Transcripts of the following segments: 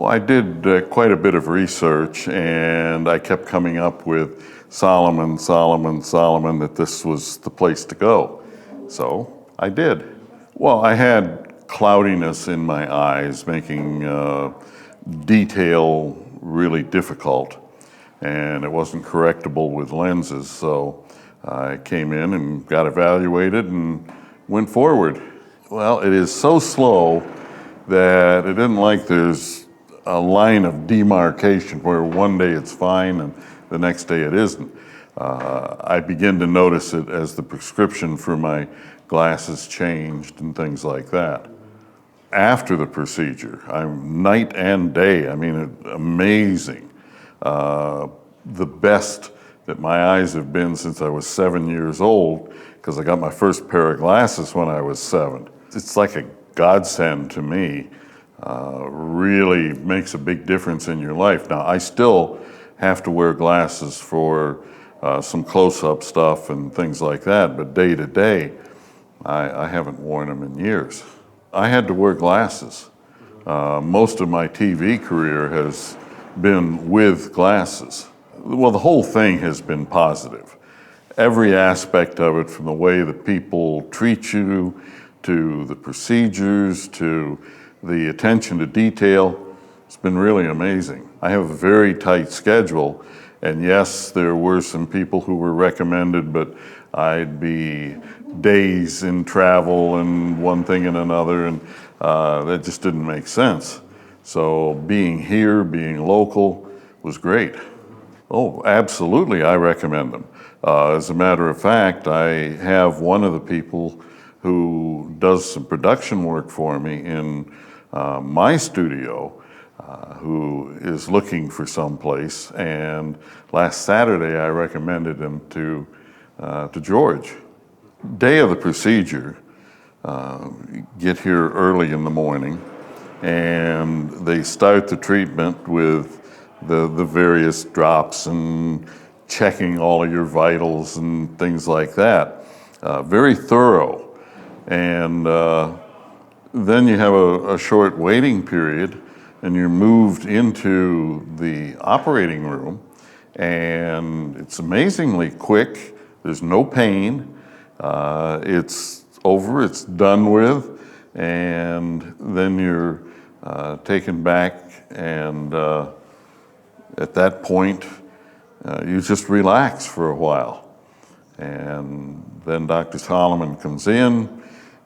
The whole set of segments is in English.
Well, I did quite a bit of research, and I kept coming up with Solomon, that this was the place to go. So I did. Well, I had cloudiness in my eyes, making detail really difficult, and it wasn't correctable with lenses. So I came in and got evaluated and went forward. Well, it is so slow that it isn't like there's a line of demarcation where one day it's fine and the next day it isn't. I begin to notice it as the prescription for my glasses changed and things like that. After the procedure, I'm night and day. I mean, amazing. The best that my eyes have been since I was 7 years old, because I got my first pair of glasses when I was 7. It's like a godsend to me. Really makes a big difference in your life. Now, I still have to wear glasses for some close-up stuff and things like that, but day to day, I haven't worn them in years. I had to wear glasses. Most of my TV career has been with glasses. Well, the whole thing has been positive. Every aspect of it, from the way that people treat you, to the procedures, to the attention to detail, it's been really amazing. I have a very tight schedule, and yes, there were some people who were recommended, but I'd be days in travel and one thing and another, and that just didn't make sense. So being here, being local, was great. Oh, absolutely, I recommend them. As a matter of fact, I have one of the people who does some production work for me in my studio, who is looking for someplace, and last Saturday I recommended him to George. Day of the procedure, get here early in the morning, and they start the treatment with the various drops and checking all of your vitals and things like that. Very thorough. And then you have a short waiting period, and you're moved into the operating room, and it's amazingly quick. There's no pain. It's over, it's done with, and then you're taken back, and at that point, you just relax for a while. And then Dr. Solomon comes in,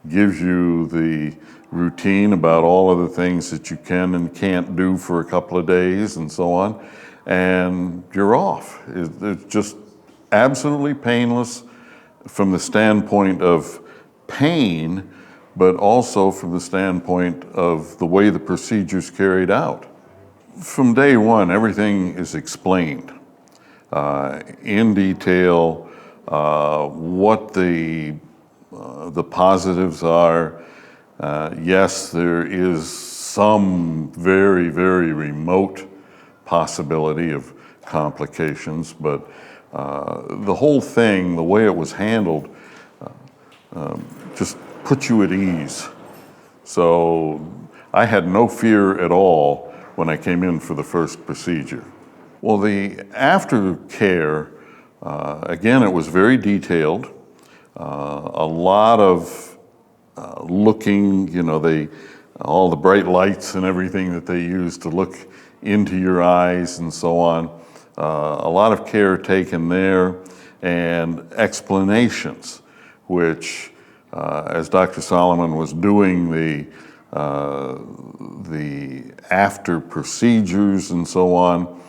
gives you the routine about all of the things that you can and can't do for a couple of days and so on, and you're off. It's just absolutely painless from the standpoint of pain, but also from the standpoint of the way the procedure's carried out. From day one, everything is explained in detail, what the positives are. Yes, there is some very, very remote possibility of complications, but the whole thing, the way it was handled, just put you at ease. So I had no fear at all when I came in for the first procedure. Well, the aftercare, again, it was very detailed. A lot of looking, all the bright lights and everything that they use to look into your eyes and so on. A lot of care taken there, and explanations, which, as Dr. Solomon was doing the after procedures and so on,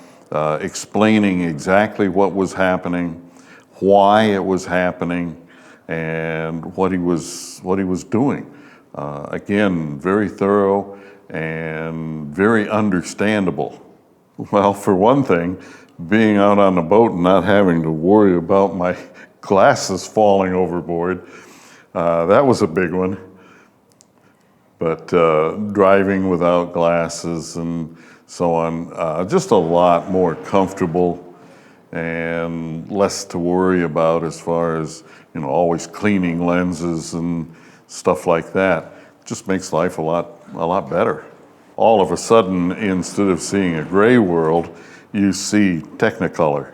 explaining exactly what was happening, why it was happening, and what he was doing. Again, very thorough and very understandable. Well, for one thing, being out on the boat and not having to worry about my glasses falling overboard, that was a big one. But driving without glasses and so on, just a lot more comfortable and less to worry about as far as, always cleaning lenses and stuff like that. Just makes life a lot better. all of a sudden, instead of seeing a gray world, you see Technicolor.